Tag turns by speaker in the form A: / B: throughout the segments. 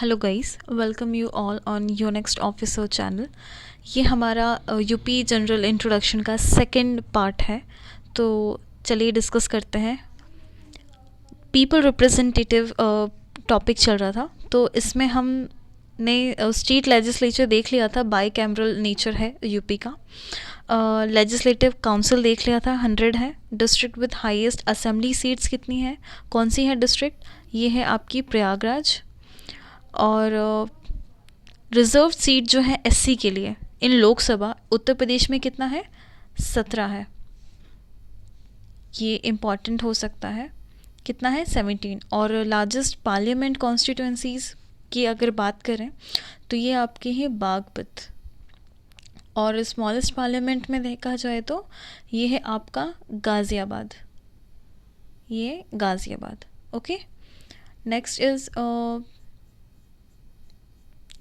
A: Hello guys, welcome you all on your next officer channel. ये हमारा UP general introduction का second part है। तो चलिए डिस्कस करते हैं। पीपल रिप्रेजेंटेटिव टॉपिक चल रहा था, तो इसमें हमने स्टेट लेजिस्लेचर देख लिया था, बाई कैमरल नेचर है यूपी का। लेजिस्लेटिव काउंसिल देख लिया था, 100 है। District with highest assembly seats कितनी है, कौन सी है डिस्ट्रिक्ट, ये है आपकी प्रयागराज। और रिज़र्व सीट जो है एससी के लिए इन लोकसभा उत्तर प्रदेश में कितना है, 17 है। ये इम्पॉर्टेंट हो सकता है। कितना है, 17। और लार्जेस्ट पार्लियामेंट कॉन्स्टिट्यूंसीज़ की अगर बात करें तो ये आपके हैं बागपत। और स्मॉलेस्ट पार्लियामेंट में देखा जाए तो ये है आपका गाज़ियाबाद, ये गाज़ियाबाद। ओके, नेक्स्ट इज़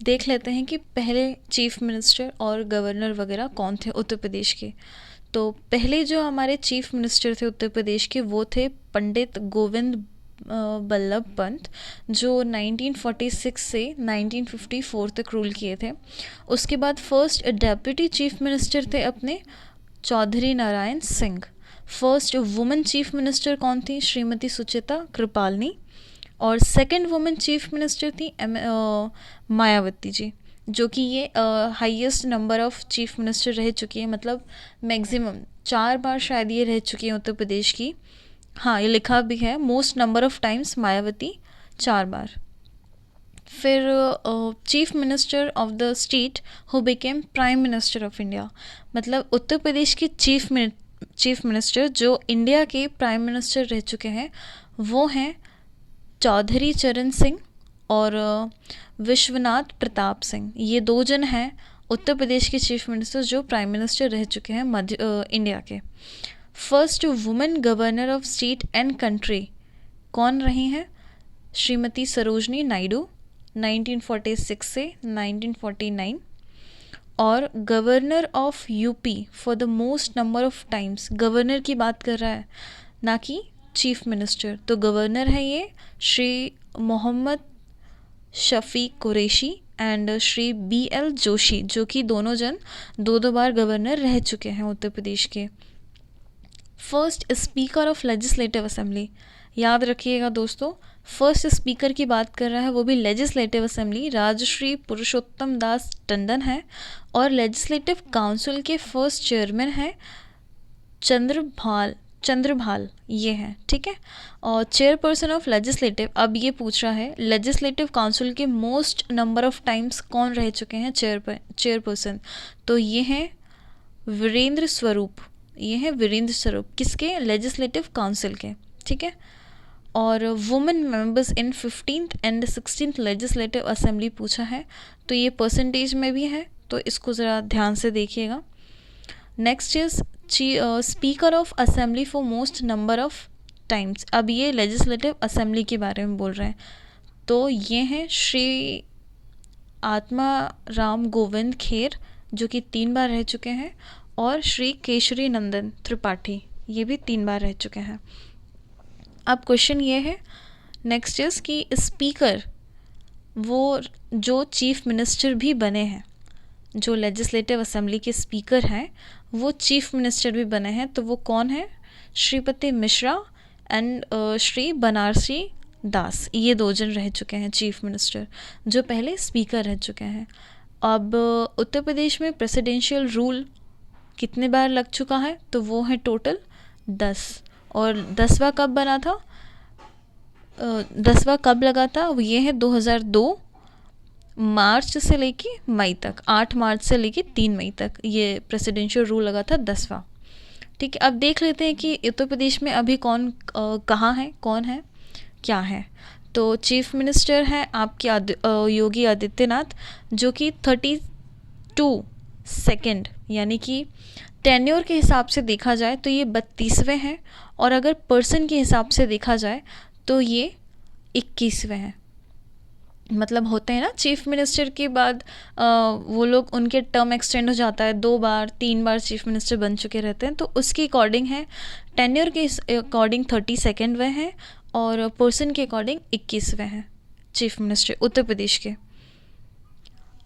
A: देख लेते हैं कि पहले चीफ मिनिस्टर और गवर्नर वगैरह कौन थे उत्तर प्रदेश के। तो पहले जो हमारे चीफ मिनिस्टर थे उत्तर प्रदेश के वो थे पंडित गोविंद बल्लभ पंत, जो 1946 से 1954 तक रूल किए थे। उसके बाद फर्स्ट डेप्यूटी चीफ मिनिस्टर थे अपने Chaudhary Narayan Singh. First women chief minister कौन थी, श्रीमती सुचिता कृपालनी। और सेकंड वुमेन चीफ मिनिस्टर थी मायावती जी, जो कि ये highest number of chief minister रह चुकी है, मतलब मैक्सिमम 4 बार शायद ये रह चुकी है उत्तर प्रदेश की। हाँ, ये लिखा भी है, most number of times Mayawati 4 बार। फिर chief minister of the state who became prime minister of India, मतलब उत्तर प्रदेश के चीफ मिनिस्टर जो इंडिया के प्राइम मिनिस्टर रह चुके हैं वो हैं चौधरी चरण सिंह और विश्वनाथ प्रताप सिंह। ये 2 जन हैं उत्तर प्रदेश के चीफ मिनिस्टर जो प्राइम मिनिस्टर रह चुके हैं इंडिया के। First women governor of state and country कौन रही हैं, श्रीमती सरोजनी नायडू, 1946 से 1949। और governor of UP for the most number of times, governor की बात कर रहा है ना कि चीफ मिनिस्टर, तो गवर्नर है ये श्री मोहम्मद शफीक कुरैशी एंड श्री BL जोशी, जो कि दोनों जन 2 बार गवर्नर रह चुके हैं उत्तर प्रदेश के। First speaker of legislative assembly, याद रखिएगा दोस्तों, फर्स्ट स्पीकर की बात कर रहा है वो भी लेजिस्लेटिव असेंबली, राजश्री पुरुषोत्तम दास टंडन है। और लेजिस्लेटिव काउंसिल के फर्स्ट चेयरमैन हैं चंद्रभाल ये है, ठीक है। और चेयरपर्सन ऑफ लेजिस्लेटिव, अब ये पूछ रहा है लेजिस्लेटिव काउंसिल के मोस्ट नंबर ऑफ टाइम्स कौन रह चुके हैं चेयरपर्सन, तो ये हैं वीरेंद्र स्वरूप, ये हैं वीरेंद्र स्वरूप, किसके, लेजिस्लेटिव काउंसिल के, ठीक है। और women members in 15th and 16th legislative assembly पूछा है, तो ये परसेंटेज में भी है, तो इसको ज़रा ध्यान से देखिएगा। Next is speaker of assembly for most number of times, अब ये लेजिस्लेटिव असेंबली के बारे में बोल रहे हैं, तो ये हैं श्री आत्मा राम गोविंद खेर, जो कि 3 बार रह चुके हैं। और श्री केशरी नंदन त्रिपाठी, ये भी 3 बार रह चुके हैं। अब क्वेश्चन ये है नेक्स्ट इज कि स्पीकर वो जो चीफ मिनिस्टर भी बने हैं, जो लेजिस्लेटिव असेंबली के स्पीकर हैं वो चीफ मिनिस्टर भी बने हैं, तो वो कौन है, श्रीपति मिश्रा एंड श्री बनारसी दास, ये 2 जन रह चुके हैं चीफ मिनिस्टर जो पहले स्पीकर रह चुके हैं। अब उत्तर प्रदेश में प्रेसिडेंशियल रूल कितने बार लग चुका है, तो वो है टोटल 10। और 10वां कब बना था, 10वां कब लगा था, वो ये है 2002 मार्च से लेके मई तक, 8 मार्च से लेके 3 मई तक ये प्रेसिडेंशियल रूल लगा था 10वां, ठीक है। अब देख लेते हैं कि उत्तर प्रदेश में अभी कौन कहाँ है, कौन है, क्या है। तो चीफ मिनिस्टर हैं आपके योगी आदित्यनाथ, जो कि 32 सेकेंड, यानी कि टेन्योर के हिसाब से देखा जाए तो ये 32वें हैं, और अगर पर्सन के हिसाब से देखा जाए तो ये 21वें हैं। मतलब होते हैं ना चीफ मिनिस्टर के बाद वो लोग, उनके टर्म एक्सटेंड हो जाता है, 2 बार 3 बार चीफ मिनिस्टर बन चुके रहते हैं, तो उसके अकॉर्डिंग है, टेन्योर के अकॉर्डिंग 32वें हैं और पर्सन के अकॉर्डिंग 21वें हैं। चीफ मिनिस्टर उत्तर प्रदेश के।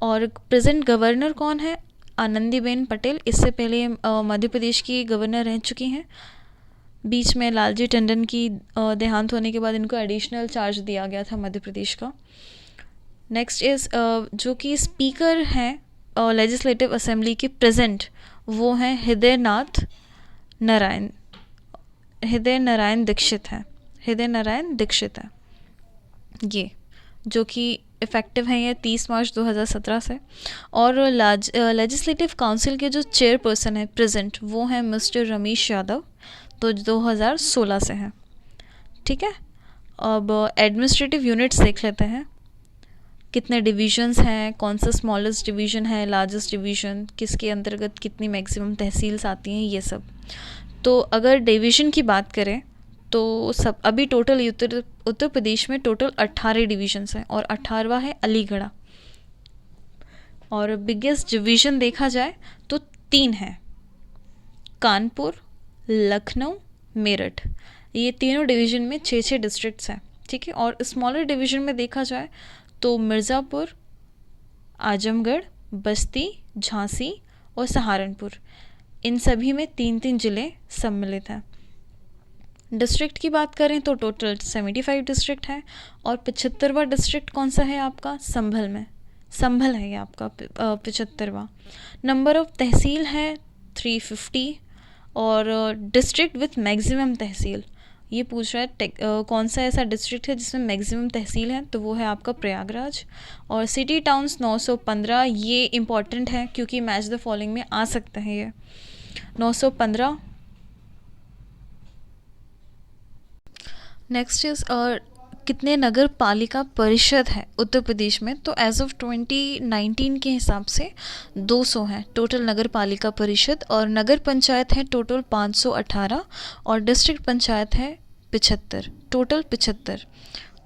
A: और प्रेजेंट गवर्नर कौन है? आनंदीबेन पटेल। इससे पहले मध्य प्रदेश की गवर्नर रह चुकी हैं। बीच में लालजी टंडन की देहांत होने के बाद इनको एडिशनल चार्ज दिया गया था मध्य प्रदेश का। नेक्स्ट इज़ जो कि स्पीकर हैं लेजिस्लेटिव असेंबली के प्रेजेंट, वो हैं हृदय नारायण दीक्षित हैं। ये जो कि इफ़ेक्टिव हैं ये 30 मार्च 2017 से। और लेजिस्लेटिव काउंसिल के जो चेयरपर्सन हैं प्रेजेंट, वो हैं मिस्टर रमेश यादव, तो 2016 से हैं। ठीक है, अब एडमिनिस्ट्रेटिव यूनिट्स देख लेते हैं। कितने डिवीजन्स हैं, कौन सा स्मॉलेस्ट डिवीज़न है, लार्जेस्ट डिवीज़न, किसके अंतर्गत कितनी मैक्सिमम तहसील्स आती हैं, ये सब। तो अगर डिवीज़न की बात करें तो सब अभी टोटल उत्तर प्रदेश में टोटल 18 डिवीजन्स हैं और 18वां है अलीगढ़। और बिगेस्ट डिवीज़न देखा जाए तो 3 हैं, कानपुर, लखनऊ, मेरठ। ये तीनों डिवीज़न में 6-6 डिस्ट्रिक्ट्स हैं। ठीक है, और स्मॉलर डिवीज़न में देखा जाए तो मिर्ज़ापुर, आजमगढ़, बस्ती, झांसी और सहारनपुर, इन सभी में 3-3 ज़िले सम्मिलित हैं। डिस्ट्रिक्ट की बात करें तो टोटल 75 डिस्ट्रिक्ट हैं। और 75वां डिस्ट्रिक्ट कौन सा है आपका? संभल है ये आपका 75वां। नंबर ऑफ तहसील है 350। और डिस्ट्रिक्ट विथ मैक्सिमम तहसील, ये पूछ रहा है कौन सा ऐसा डिस्ट्रिक्ट है जिसमें मैक्सिमम तहसील है, तो वो है आपका प्रयागराज। और सिटी टाउन्स 915, ये इम्पॉर्टेंट है क्योंकि मैच द फॉलोइंग में आ सकते हैं ये 915। नेक्स्ट इज़ कितने नगर पालिका परिषद है उत्तर प्रदेश में? तो एज ऑफ 2019 के हिसाब से 200 हैं टोटल नगर पालिका परिषद। और नगर पंचायत है टोटल 518 और डिस्ट्रिक्ट पंचायत है 75, टोटल 75।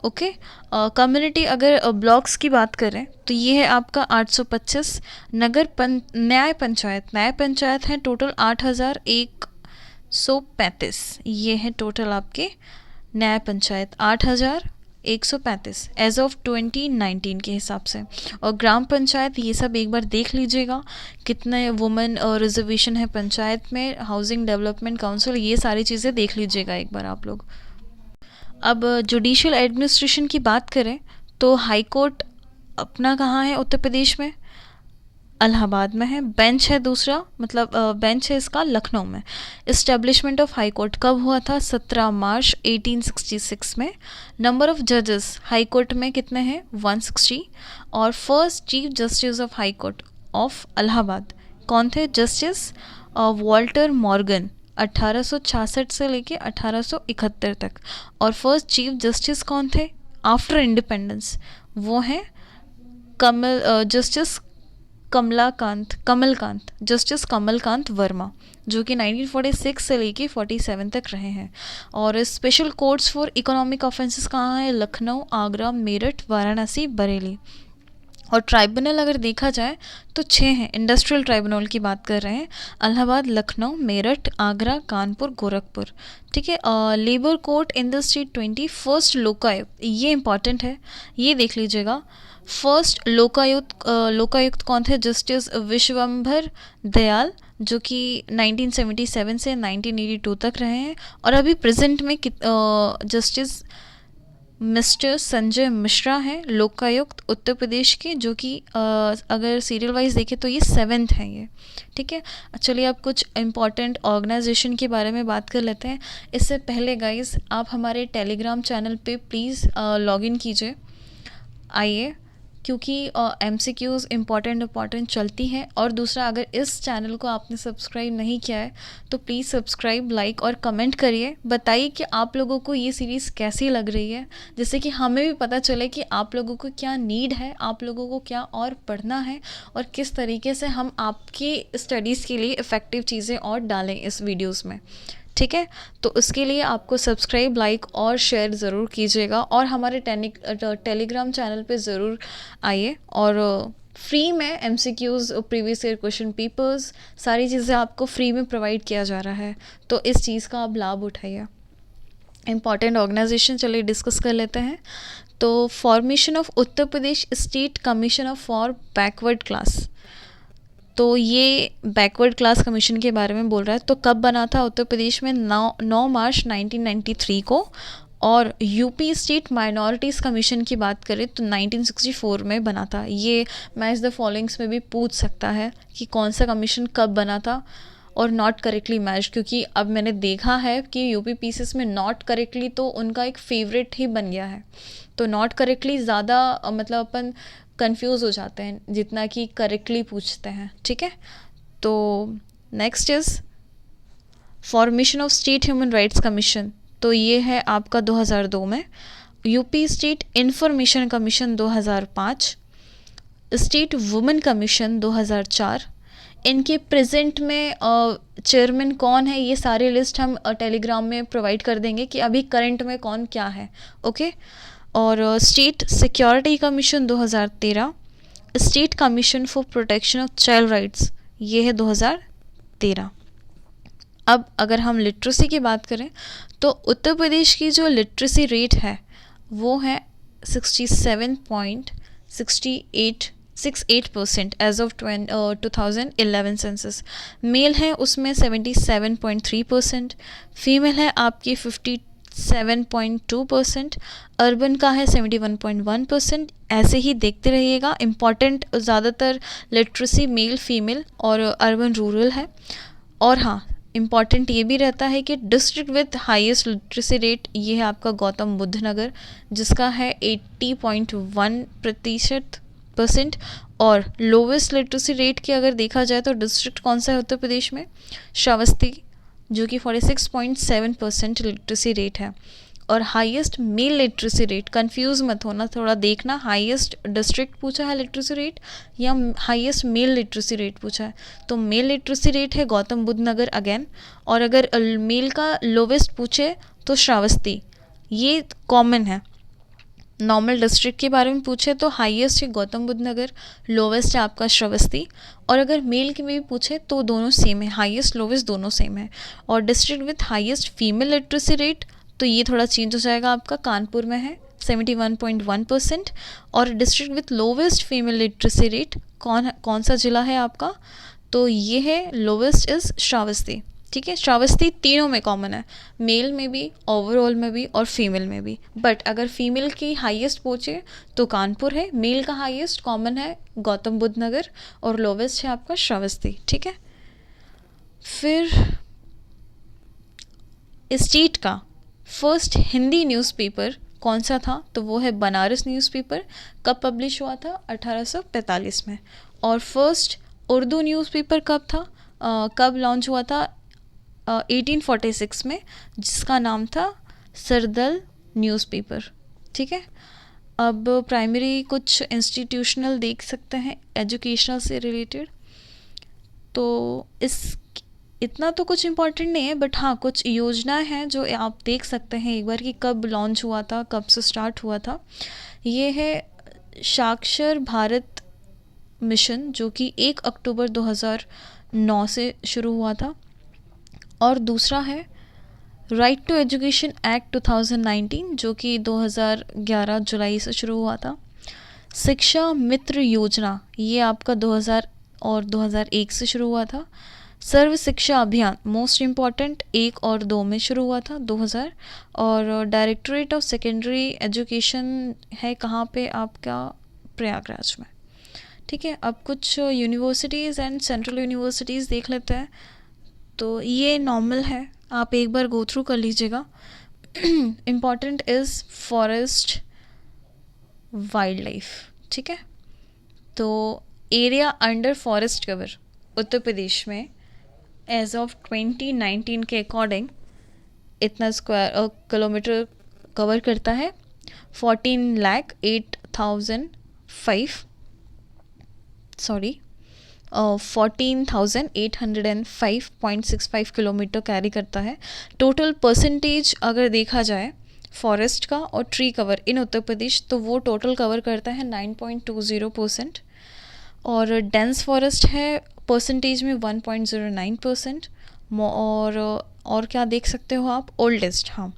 A: ओके, कम्युनिटी अगर ब्लॉक्स की बात करें तो ये है आपका 825। न्याय पंचायत है टोटल 8135। ये है टोटल आपके न्याय पंचायत 8135 एज ऑफ 2019 के हिसाब से। और ग्राम पंचायत ये सब एक बार देख लीजिएगा, कितने वुमेन रिजर्वेशन है पंचायत में, हाउसिंग डेवलपमेंट काउंसिल, ये सारी चीज़ें देख लीजिएगा एक बार आप लोग। अब जुडिशियल एडमिनिस्ट्रेशन की बात करें तो हाई कोर्ट अपना कहाँ है उत्तर प्रदेश में? इलाहाबाद में है। बेंच है दूसरा, मतलब बेंच है इसका लखनऊ में। इस्टेब्लिशमेंट ऑफ हाई कोर्ट कब हुआ था? 17 मार्च 1866 में। नंबर ऑफ जजेस हाई कोर्ट में कितने हैं? 160। और first chief justice of high court of Allahabad कौन थे? जस्टिस वॉल्टर मॉर्गन, 1866 से लेके 1871 तक। और फर्स्ट चीफ जस्टिस कौन थे आफ्टर इंडिपेंडेंस? वो हैं जस्टिस जस्टिस कमलकांत वर्मा, जो कि 1946 से लेके 47 तक रहे हैं। और special courts for economic offences कहाँ है? लखनऊ, आगरा, मेरठ, वाराणसी, बरेली। और ट्राइब्यूनल अगर देखा जाए तो 6 हैं। इंडस्ट्रियल ट्राइब्यूनल की बात कर रहे हैं, इलाहाबाद, लखनऊ, मेरठ, आगरा, कानपुर, गोरखपुर। ठीक है, labour court in the state 20। First Lokayukta, ये इंपॉर्टेंट है, ये देख लीजिएगा। फर्स्ट लोकायुक्त कौन थे? जस्टिस विश्वंभर दयाल, जो कि 1977 से 1982 तक रहे हैं। और अभी प्रेजेंट में जस्टिस मिस्टर संजय मिश्रा हैं लोकायुक्त उत्तर प्रदेश के, जो कि अगर सीरियल वाइज देखें तो ये 7th हैं ये। ठीक है, चलिए अब कुछ इम्पॉर्टेंट ऑर्गेनाइजेशन के बारे में बात कर लेते हैं। इससे पहले गाइस आप हमारे टेलीग्राम चैनल पे प्लीज़ लॉगिन कीजिए, आइए, क्योंकि MCQs इम्पॉर्टेंट चलती हैं। और दूसरा, अगर इस चैनल को आपने सब्सक्राइब नहीं किया है तो प्लीज़ सब्सक्राइब, लाइक और कमेंट करिए। बताइए कि आप लोगों को ये सीरीज़ कैसी लग रही है, जिससे कि हमें भी पता चले कि आप लोगों को क्या नीड है, आप लोगों को क्या और पढ़ना है, और किस तरीके से हम आपकी स्टडीज़ के लिए इफ़ेक्टिव चीज़ें और डालें इस वीडियोज़ में। ठीक है, तो उसके लिए आपको सब्सक्राइब, लाइक और शेयर ज़रूर कीजिएगा। और हमारे टेलीग्राम चैनल पे ज़रूर आइए। और फ्री में MCQs, previous year question papers, सारी चीज़ें आपको फ्री में प्रोवाइड किया जा रहा है, तो इस चीज़ का आप लाभ उठाइए। इम्पॉर्टेंट ऑर्गेनाइजेशन चलिए डिस्कस कर लेते हैं। तो formation of Uttar Pradesh state commission for backward class, तो ये बैकवर्ड क्लास कमीशन के बारे में बोल रहा है। तो कब बना था उत्तर प्रदेश में? 9 मार्च 1993 को। और यूपी स्टेट माइनॉरिटीज़ कमीशन की बात करें तो 1964 में बना था। ये मैच द फॉलोइंग्स में भी पूछ सकता है कि कौन सा कमीशन कब बना था, और नॉट करेक्टली मैच, क्योंकि अब मैंने देखा है कि यूपी पीसीएस में नॉट करेक्टली तो उनका एक फेवरेट ही बन गया है। तो नॉट करेक्टली ज़्यादा मतलब अपन कंफ्यूज हो जाते हैं जितना कि करेक्टली पूछते हैं, ठीक है। तो next is formation of state human rights commission, तो ये है आपका 2002 में। UP state information commission 2005, state women commission 2004। इनके प्रेजेंट में चेयरमैन कौन है, ये सारे लिस्ट हम टेलीग्राम में प्रोवाइड कर देंगे कि अभी करंट में कौन क्या है, ओके। और state security commission 2013, state commission for protection of child rights, ये है 2013। अब अगर हम लिटरेसी की बात करें तो उत्तर प्रदेश की जो लिटरेसी रेट है वो है 67.68% एज ऑफ 2011 सेंसस। मेल है उसमें 77.3%, फीमेल है आपकी 57.2%, अर्बन का है 71.1%। ऐसे ही देखते रहिएगा, इम्पॉर्टेंट ज़्यादातर लिटरेसी मेल फीमेल और अर्बन रूरल है। और हाँ, इम्पॉर्टेंट ये भी रहता है कि district with highest literacy rate ये है आपका गौतम बुद्ध नगर, जिसका है 80.1%। और लोवेस्ट लिटरेसी रेट की अगर देखा जाए तो डिस्ट्रिक्ट कौन सा है उत्तर प्रदेश में? श्रावस्ती, जो कि 46.7% लिटरेसी रेट है। और highest mail literacy rate, confuse मत होना, थोड़ा देखना, हाईएस्ट डिस्ट्रिक्ट पूछा है लिटरेसी रेट या हाईएस्ट मेल लिटरेसी रेट पूछा है। तो मेल लिटरेसी रेट है गौतम बुद्ध नगर अगेन, और अगर मेल का लोवेस्ट पूछे तो श्रावस्ती, ये कॉमन है। नॉर्मल डिस्ट्रिक्ट के बारे में पूछे तो हाईएस्ट है गौतम बुद्ध नगर, लोवेस्ट है आपका श्रावस्ती। और अगर मेल के में भी पूछे तो दोनों सेम है, हाईएस्ट लोवेस्ट दोनों सेम है। और district with highest female literacy rate तो ये थोड़ा चेंज हो जाएगा, आपका कानपुर में है 71.1%। और district with lowest female literacy rate कौन सा जिला है आपका? तो ये है लोवेस्ट इज़ श्रावस्ती, ठीक है। श्रावस्ती तीनों में कॉमन है, मेल में भी, ओवरऑल में भी और फीमेल में भी। बट अगर फीमेल की हाईएस्ट पूछे तो कानपुर है, मेल का हाईएस्ट कॉमन है गौतम बुद्ध नगर, और लोवेस्ट है आपका श्रावस्ती, ठीक है। फिर स्टेट का फर्स्ट हिंदी न्यूज़पेपर कौन सा था? तो वो है बनारस न्यूज़पेपर। कब पब्लिश हुआ था? 1845 में। और फर्स्ट उर्दू न्यूज़पेपर कब था, कब लॉन्च हुआ था? 1846 में, जिसका नाम था सरदल न्यूज़पेपर, ठीक है। अब प्राइमरी कुछ इंस्टीट्यूशनल देख सकते हैं एजुकेशनल से रिलेटेड, तो इतना तो कुछ इम्पॉर्टेंट नहीं है, बट हाँ कुछ योजनाएं हैं जो आप देख सकते हैं एक बार कि कब लॉन्च हुआ था, कब से स्टार्ट हुआ था। ये है साक्षर भारत मिशन, जो कि 1 अक्टूबर 2009 से शुरू हुआ था। और दूसरा है राइट टू एजुकेशन एक्ट 2019, जो कि 2011 जुलाई से शुरू हुआ था। शिक्षा मित्र योजना, ये आपका 2000 और 2001 से शुरू हुआ था। सर्व शिक्षा अभियान मोस्ट इम्पॉर्टेंट 1 और 2 में शुरू हुआ था 2000। और डायरेक्टरेट ऑफ सेकेंडरी एजुकेशन है कहाँ पे आपका? प्रयागराज में, ठीक है। अब कुछ यूनिवर्सिटीज़ एंड सेंट्रल यूनिवर्सिटीज़ देख लेते हैं। तो ये नॉर्मल है, आप एक बार गो थ्रू कर लीजिएगा। Important is forest wild life, ठीक है। तो एरिया अंडर फॉरेस्ट कवर उत्तर प्रदेश में एज ऑफ 2019 के अकॉर्डिंग इतना स्क्वायर किलोमीटर कवर करता है 14,805.65 किलोमीटर कैरी करता है। टोटल परसेंटेज अगर देखा जाए फॉरेस्ट का और tree cover in Uttar Pradesh, तो वो टोटल कवर करता है 9.20%। और डेंस फॉरेस्ट है परसेंटेज में 1.09%। और क्या देख सकते हो आप? ओल्डेस्ट, हाँ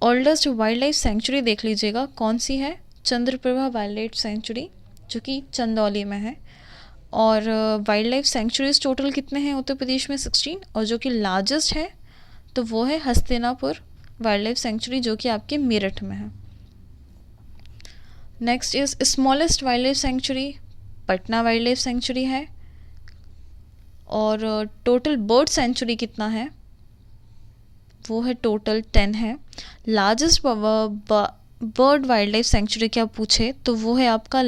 A: ओल्डेस्ट वाइल्ड लाइफ सेंचुरी देख लीजिएगा, कौन सी है? चंद्रप्रभा वाइल्ड लाइफ सेंचुरी जो कि चंदौली में है। और वाइल्ड लाइफ सेंचुरीज टोटल कितने हैं उत्तर प्रदेश में? 16। और जो कि लार्जेस्ट है तो वो है हस्तिनापुर वाइल्ड लाइफ सेंचुरी जो कि आपके मेरठ में है। Next is smallest wild life sanctuary, Patna wild life sanctuary है। और टोटल बर्ड सेंचुरी कितना है? वो है टोटल 10 है। Largest bird wild life sanctuary क्या पूछे तो वो है आपका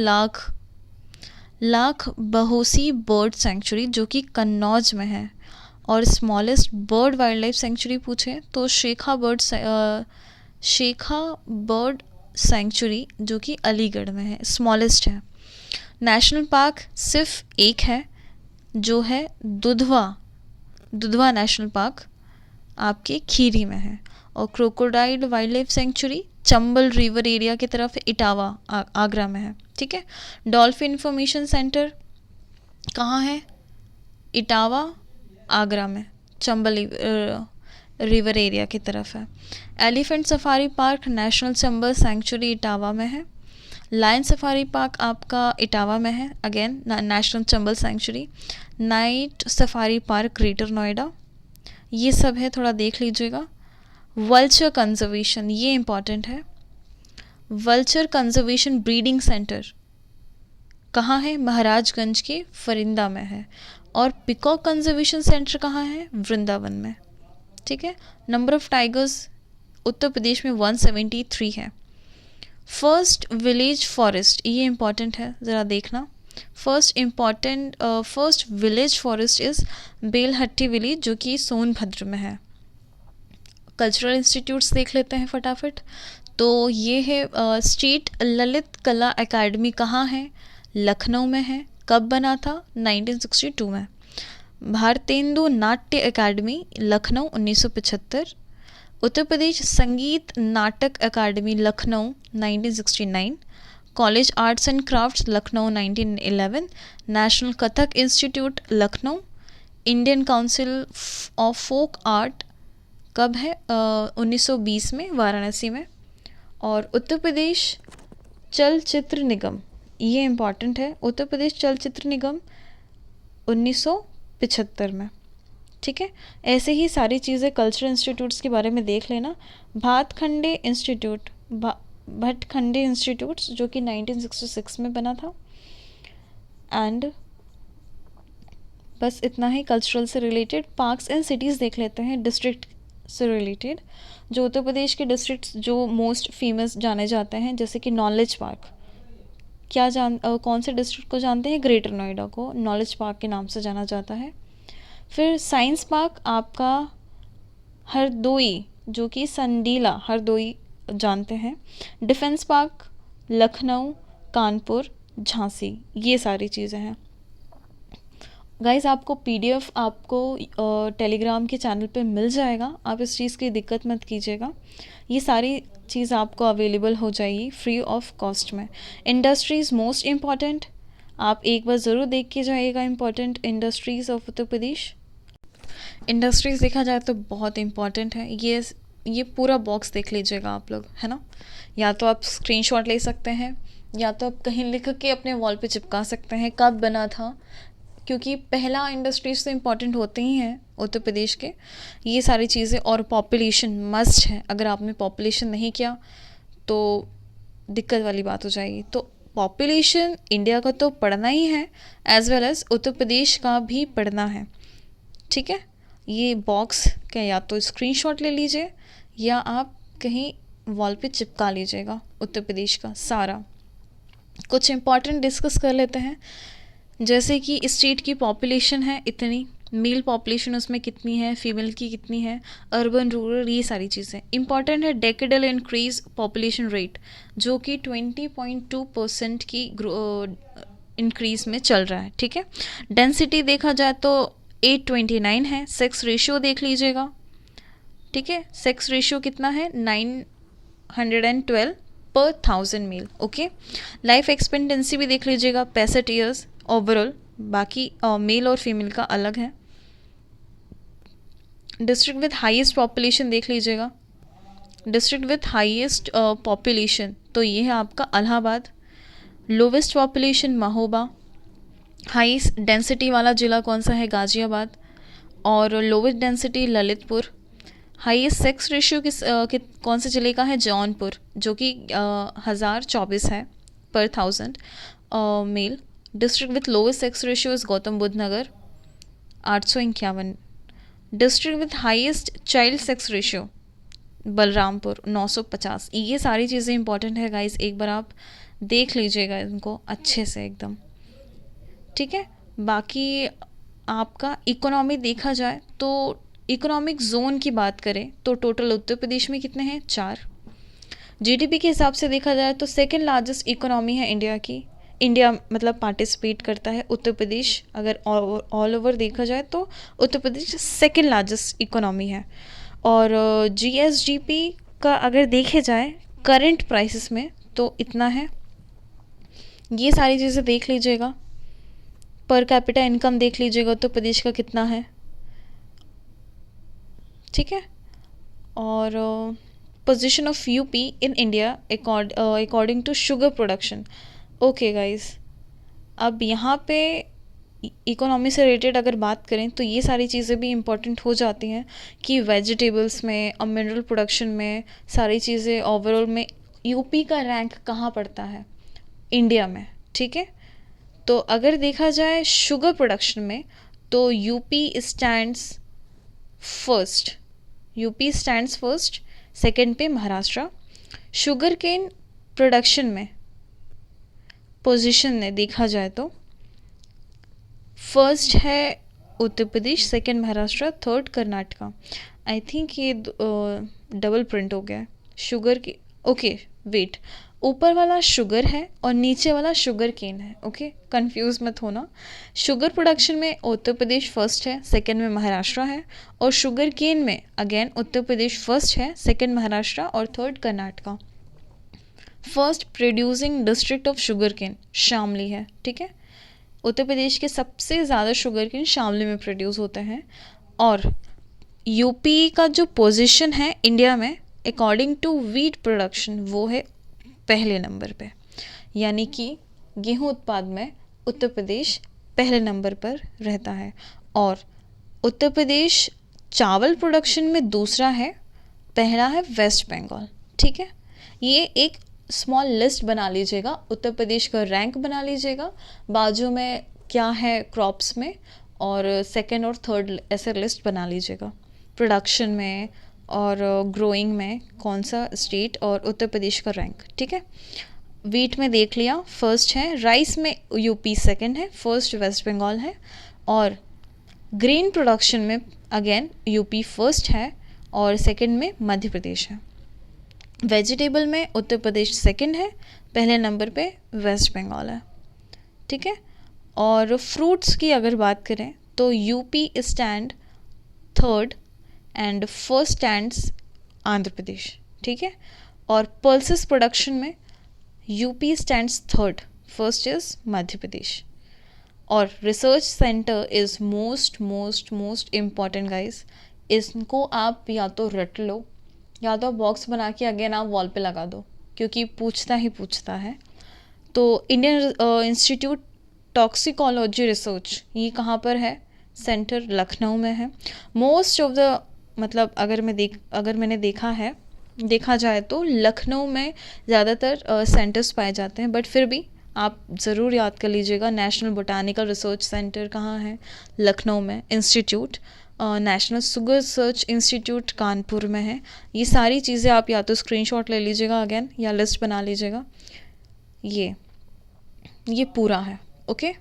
A: लाख बहोसी बर्ड सेंचुरी जो कि कन्नौज में है। और smallest bird wild life sanctuary पूछे तो शेखा बर्ड सेंचुरी जो कि अलीगढ़ में है, स्मॉलेस्ट है। नेशनल पार्क सिर्फ एक है जो है दुधवा नेशनल पार्क आपके खीरी में है। और crocodile wild life sanctuary Chambal river area की तरफ इटावा आगरा में है, ठीक है। डॉल्फिन इंफॉर्मेशन सेंटर कहाँ है? इटावा आगरा में, चंबल रिवर एरिया की तरफ है। Elephant safari park national Chambal sanctuary Etawah में है। लायन सफारी पार्क आपका इटावा में है, again national Chambal sanctuary. Night safari park greater Noida. ये सब है, थोड़ा देख लीजिएगा। वल्चर कंजर्वेशन, ये इम्पॉर्टेंट है। वल्चर कंजर्वेशन ब्रीडिंग सेंटर कहाँ है? महाराजगंज के फरिंदा में है। और पिकॉक कंजर्वेशन सेंटर कहाँ है? वृंदावन में, ठीक है। Number of tigers Uttar Pradesh में 173 है। फर्स्ट विलेज फॉरेस्ट, ये इम्पॉर्टेंट है, ज़रा देखना। First village forest is Belhatti village जो कि सोनभद्र में है। कल्चरल इंस्टीट्यूट्स देख लेते हैं फटाफट। तो ये है स्टेट ललित कला एकेडमी कहाँ है? लखनऊ में है। कब बना था? 1962 में। भारतेंदु नाट्य academy Lucknow 1975। Uttar Pradesh Sangeet Natak Akademi Lucknow 1969। College arts and crafts Lucknow 1911। National Kathak institute Lucknow. Indian council of folk art कब है? 1920 में वाराणसी में। और उत्तर प्रदेश चलचित्र निगम, ये इम्पॉर्टेंट है, उत्तर प्रदेश चलचित्र निगम 1975 में, ठीक है। ऐसे ही सारी चीज़ें कल्चरल इंस्टीट्यूट्स के बारे में देख लेना। भातखंडे इंस्टीट्यूट्स जो कि 1966 में बना था। एंड बस इतना ही कल्चरल से रिलेटेड। पार्क्स एंड सिटीज़ देख लेते हैं डिस्ट्रिक्ट से रिलेटेड। जो उत्तर प्रदेश के डिस्ट्रिक्ट्स जो मोस्ट फेमस जाने जाते हैं, जैसे कि नॉलेज पार्क, कौन से डिस्ट्रिक्ट को जानते हैं? ग्रेटर नोएडा को नॉलेज पार्क के नाम से जाना जाता है। फिर साइंस पार्क आपका हरदोई जो कि संडीला हरदोई जानते हैं। डिफेंस पार्क लखनऊ, कानपुर, झांसी, ये सारी चीज़ें हैं। गाइस आपको PDF आपको टेलीग्राम के चैनल पे मिल जाएगा, आप इस चीज़ की दिक्कत मत कीजिएगा। ये सारी चीज़ आपको अवेलेबल हो जाएगी फ्री ऑफ कॉस्ट में। इंडस्ट्रीज़ मोस्ट इम्पॉर्टेंट, आप एक बार ज़रूर देख के जाइएगा। Important industries of Uttar Pradesh. Industries देखा जाए तो बहुत इम्पॉर्टेंट है। ये पूरा बॉक्स देख लीजिएगा आप लोग, है ना। या तो आप स्क्रीनशॉट ले सकते हैं या तो आप कहीं लिख के अपने वॉल पे चिपका सकते हैं कब बना था, क्योंकि पहला इंडस्ट्रीज तो इम्पॉर्टेंट होते ही हैं उत्तर प्रदेश के। ये सारी चीज़ें और पॉपुलेशन मस्ट है, अगर आपने पॉपुलेशन नहीं किया तो दिक्कत वाली बात हो जाएगी। तो पॉपुलेशन इंडिया का तो पढ़ना ही है, as well as Uttar Pradesh का भी पढ़ना है, ठीक है। ये बॉक्स का या तो स्क्रीनशॉट ले लीजिए या आप कहीं वॉल पे चिपका लीजिएगा उत्तर प्रदेश का सारा। कुछ इम्पॉर्टेंट डिस्कस कर लेते हैं, जैसे कि स्टेट की पॉपुलेशन है इतनी, मेल पॉपुलेशन उसमें कितनी है, फीमेल की कितनी है, अर्बन रूरल, ये सारी चीज़ें इंपॉर्टेंट है। डेकेडल इंक्रीज पॉपुलेशन रेट जो कि 20.2% की इंक्रीज में चल रहा है, ठीक है। डेंसिटी देखा जाए तो 829 है। सेक्स रेशियो देख लीजिएगा, ठीक है। सेक्स रेशियो कितना है? 912 पर 1000 मेल, ओके। लाइफ एक्सपेक्टेंसी भी देख लीजिएगा 65 ईयर्स ओवरऑल, बाकी मेल और फीमेल का अलग है। डिस्ट्रिक्ट विथ हाईएस्ट पॉपुलेशन देख लीजिएगा, डिस्ट्रिक्ट विथ हाईएस्ट पॉपुलेशन तो ये है आपका Allahabad. Lowest population Mahoba. Highest density वाला ज़िला कौन सा है? गाज़ियाबाद। और lowest density Lalitpur. Highest sex ratio कौन से ज़िले का है? जौनपुर, जो कि 1024 है पर 1000 male. District with lowest sex ratio is Gautam Buddha Nagar, 851। District with highest child sex ratio Balrampur, 950। ये सारी चीज़ें इंपॉर्टेंट है गाइस, एक बार आप देख लीजिएगा इनको अच्छे से एकदम, ठीक है। बाकी आपका इकोनॉमी देखा जाए तो इकोनॉमिक जोन की बात करें तो टोटल उत्तर प्रदेश में कितने हैं? 4। जीडीपी के हिसाब से देखा जाए तो सेकंड लार्जेस्ट इकोनॉमी है इंडिया की। इंडिया मतलब पार्टिसिपेट करता है, उत्तर प्रदेश अगर ऑल ओवर देखा जाए तो उत्तर प्रदेश सेकंड लार्जेस्ट इकोनॉमी है। और जीएसडीपी का अगर देखे जाए करंट प्राइसेस में तो इतना है। ये सारी चीज़ें देख लीजिएगा। पर कैपिटा इनकम देख लीजिएगा उत्तर प्रदेश का कितना है, ठीक है। और position of UP in India according to sugar production. Okay guys, अब यहाँ पे इकोनॉमी से रिलेटेड अगर बात करें तो ये सारी चीज़ें भी इम्पॉर्टेंट हो जाती हैं कि वेजिटेबल्स में और मिनरल प्रोडक्शन में सारी चीज़ें ओवरऑल में यूपी का रैंक कहाँ पड़ता है इंडिया में, ठीक है। तो अगर देखा जाए शुगर प्रोडक्शन में तो यूपी स्टैंड्स फर्स्ट, सेकंड पे महाराष्ट्र। शुगर केन प्रोडक्शन में पोजीशन में देखा जाए तो फर्स्ट है Uttar Pradesh, second Maharashtra, third Karnataka. I think ये डबल प्रिंट हो गया है शुगर की। ओके वेट, ऊपर वाला शुगर है और नीचे वाला शुगर केन है, ओके कंफ्यूज मत होना। शुगर प्रोडक्शन में उत्तर प्रदेश फर्स्ट है, सेकंड में महाराष्ट्र है। और शुगर केन में अगेन उत्तर प्रदेश फर्स्ट है, सेकंड महाराष्ट्र और third Karnataka. First producing district of sugar cane Shamli है, ठीक है। उत्तर प्रदेश के सबसे ज़्यादा शुगर केन शामली में प्रोड्यूस होते हैं। और यूपी का जो पोजीशन है इंडिया में अकॉर्डिंग टू वीट प्रोडक्शन वो है पहले नंबर पे, यानी कि गेहूं उत्पाद में उत्तर प्रदेश पहले नंबर पर रहता है। और उत्तर प्रदेश चावल प्रोडक्शन में दूसरा है, पहला है वेस्ट बंगाल, ठीक है। ये एक स्मॉल लिस्ट बना लीजिएगा, उत्तर प्रदेश का रैंक बना लीजिएगा, बाजू में क्या है क्रॉप्स में, और सेकंड और थर्ड ऐसे लिस्ट बना लीजिएगा प्रोडक्शन में और ग्रोइंग में कौन सा स्टेट और उत्तर प्रदेश का रैंक, ठीक है। वीट में देख लिया फर्स्ट है, राइस में यूपी सेकंड है, फर्स्ट वेस्ट बंगाल है। और ग्रेन प्रोडक्शन में अगेन यूपी फर्स्ट है और सेकंड में मध्य प्रदेश है। वेजिटेबल में उत्तर प्रदेश सेकंड है, पहले नंबर पे वेस्ट बंगाल है, ठीक है। और फ्रूट्स की अगर बात करें तो UP stand third and first stands Andhra Pradesh, ठीक है। और पल्सेस प्रोडक्शन में UP stands third, first is Madhya Pradesh. और research centre is most important guys, इसको आप या तो रट लो या तो बॉक्स बना के अगेन आप वॉल पे लगा दो, क्योंकि पूछता है। तो इंडियन इंस्टीट्यूट टॉक्सिकोलॉजी रिसर्च ये कहाँ पर है? सेंटर लखनऊ में है। मोस्ट ऑफ द मतलब अगर मैंने देखा जाए तो लखनऊ में ज़्यादातर सेंटर्स पाए जाते हैं, बट फिर भी आप ज़रूर याद कर लीजिएगा नेशनल बोटानिकल रिसर्च सेंटर कहाँ है? लखनऊ में। Institute national sugar research institute Kanpur में है। ये सारी चीज़ें आप या तो स्क्रीनशॉट ले लीजिएगा अगेन या लिस्ट बना लीजिएगा। ये पूरा है, ओके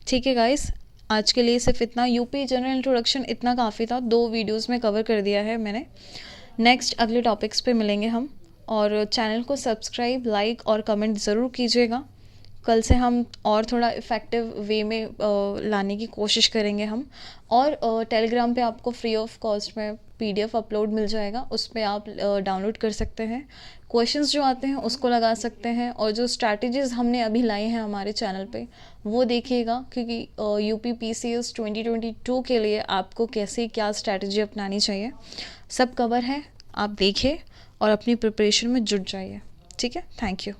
A: ठीक है गाइस, आज के लिए सिर्फ इतना। यूपी जनरल इंट्रोडक्शन इतना काफ़ी था, 2 वीडियोस में कवर कर दिया है मैंने। नेक्स्ट अगले टॉपिक्स पे मिलेंगे हम, और चैनल को सब्सक्राइब, लाइक और कमेंट ज़रूर कीजिएगा। कल से हम और थोड़ा इफ़ेक्टिव वे में लाने की कोशिश करेंगे हम। और टेलीग्राम पे आपको फ्री ऑफ कॉस्ट में PDF अपलोड मिल जाएगा, उस पर आप डाउनलोड कर सकते हैं। क्वेश्चंस जो आते हैं उसको लगा सकते हैं, और जो स्ट्रैटेजीज़ हमने अभी लाई हैं हमारे चैनल पे वो देखिएगा, क्योंकि UPPCS 2022 के लिए आपको कैसे क्या स्ट्रैटेजी अपनानी चाहिए सब कवर है, आप देखिए और अपनी प्रिपरेशन में जुट जाइए। ठीक है, थैंक यू।